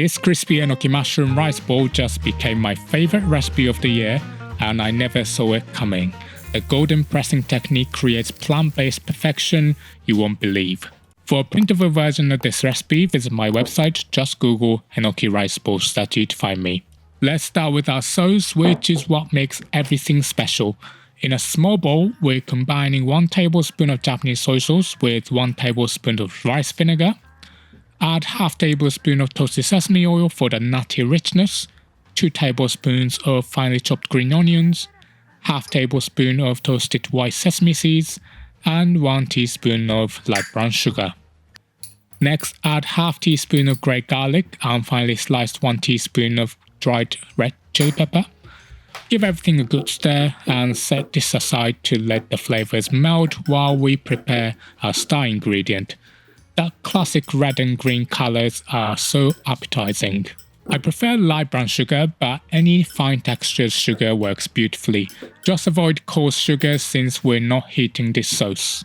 This crispy enoki mushroom rice bowl just became my favorite recipe of the year, and I never saw it coming. The golden pressing technique creates plant-based perfection you won't believe. For a printable version of this recipe, visit my website, just Google Enoki rice bowl statue to find me. Let's start with our sauce, which is what makes everything special. In a small bowl, we're combining 1 tablespoon of Japanese soy sauce with 1 tablespoon of rice vinegar. Add half tablespoon of toasted sesame oil for the nutty richness, 2 tablespoons of finely chopped green onions, half tablespoon of toasted white sesame seeds, and 1 teaspoon of light brown sugar. Next, add half teaspoon of grated garlic and finely sliced 1 teaspoon of dried red chili pepper. Give everything a good stir and set this aside to let the flavors melt while we prepare our star ingredient. The classic red and green colors are so appetizing. I prefer light brown sugar, but any fine textured sugar works beautifully. Just avoid coarse sugar since we're not heating this sauce.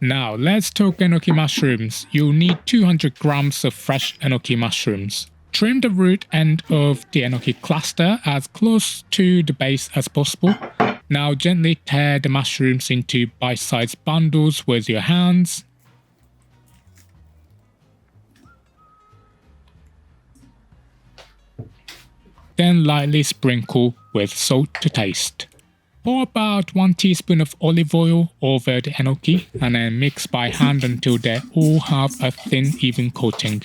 Now let's talk enoki mushrooms. You'll need 200 grams of fresh enoki mushrooms. Trim the root end of the enoki cluster as close to the base as possible. Now gently tear the mushrooms into bite-sized bundles with your hands. Then lightly sprinkle with salt to taste. Pour about 1 teaspoon of olive oil over the enoki and then mix by hand until they all have a thin, even coating.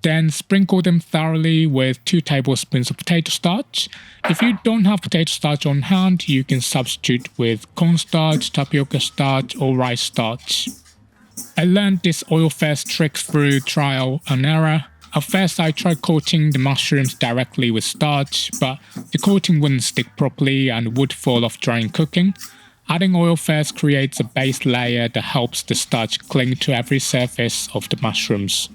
Then sprinkle them thoroughly with 2 tablespoons of potato starch. If you don't have potato starch on hand, you can substitute with cornstarch, tapioca starch, or rice starch. I learned this oil first trick through trial and error. At first I tried coating the mushrooms directly with starch, but the coating wouldn't stick properly and would fall off during cooking. Adding oil first creates a base layer that helps the starch cling to every surface of the mushrooms.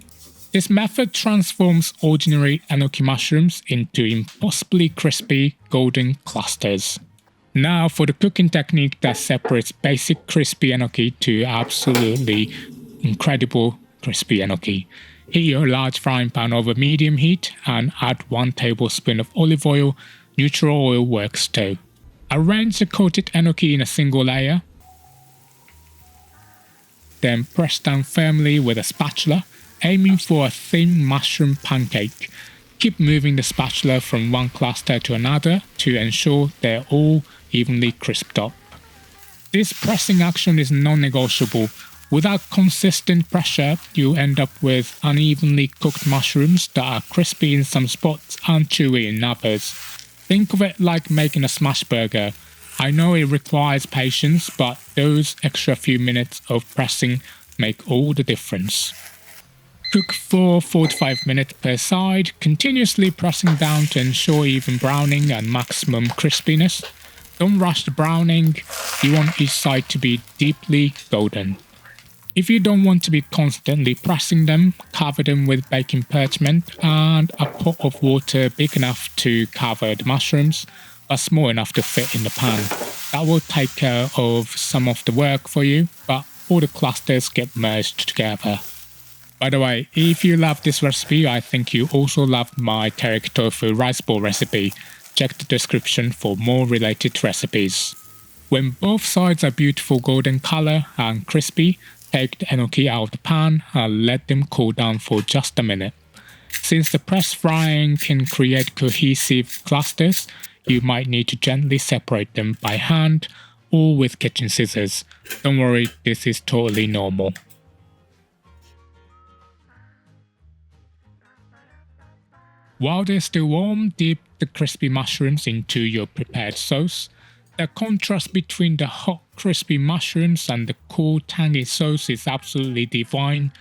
This method transforms ordinary enoki mushrooms into impossibly crispy golden clusters. Now for the cooking technique that separates basic crispy enoki to absolutely incredible crispy enoki. Heat your large frying pan over medium heat and add 1 tablespoon of olive oil. Neutral oil works too. Arrange the coated enoki in a single layer. Then press down firmly with a spatula, aiming for a thin mushroom pancake. Keep moving the spatula from one cluster to another to ensure they're all evenly crisped up. This pressing action is non-negotiable. Without consistent pressure, you end up with unevenly cooked mushrooms that are crispy in some spots and chewy in others. Think of it like making a smash burger. I know it requires patience, but those extra few minutes of pressing make all the difference. Cook for 4 to 5 minutes per side, continuously pressing down to ensure even browning and maximum crispiness. Don't rush the browning, you want each side to be deeply golden. If you don't want to be constantly pressing them, cover them with baking parchment and a pot of water big enough to cover the mushrooms, but small enough to fit in the pan. That will take care of some of the work for you, but all the clusters get merged together. By the way, if you love this recipe, I think you also love my teriyaki tofu rice bowl recipe. Check the description for more related recipes. When both sides are beautiful golden color and crispy, take the enoki out of the pan and let them cool down for just a minute. Since the press frying can create cohesive clusters, you might need to gently separate them by hand or with kitchen scissors. Don't worry, this is totally normal. While they're still warm, dip the crispy mushrooms into your prepared sauce. The contrast between the hot crispy mushrooms and the cool tangy sauce is absolutely divine.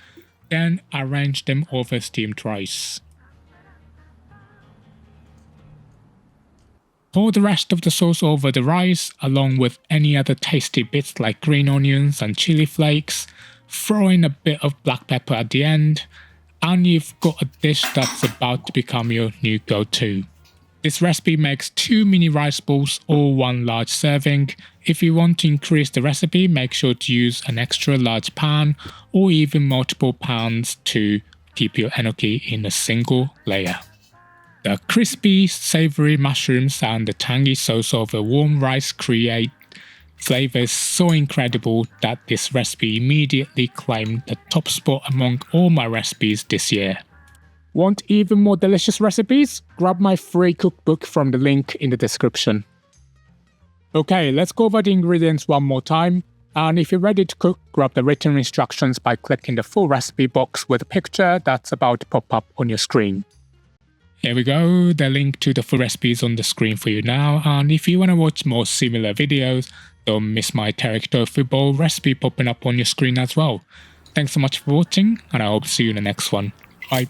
Then arrange them over steamed rice. Pour the rest of the sauce over the rice along with any other tasty bits like green onions and chili flakes. Throw in a bit of black pepper at the end, and you've got a dish that's about to become your new go-to. This recipe makes 2 mini rice bowls or 1 large serving. If you want to increase the recipe, make sure to use an extra large pan or even multiple pans to keep your enoki in a single layer. The crispy, savory mushrooms and the tangy sauce of a warm rice create flavors so incredible that this recipe immediately claimed the top spot among all my recipes this year. Want even more delicious recipes? Grab my free cookbook from the link in the description. Okay, let's go over the ingredients one more time. And if you're ready to cook, grab the written instructions by clicking the full recipe box with a picture that's about to pop up on your screen. Here we go, the link to the full recipe is on the screen for you now, and if you want to watch more similar videos, don't miss my teriyaki tofu bowl recipe popping up on your screen as well. Thanks so much for watching, and I hope to see you in the next one. Bye.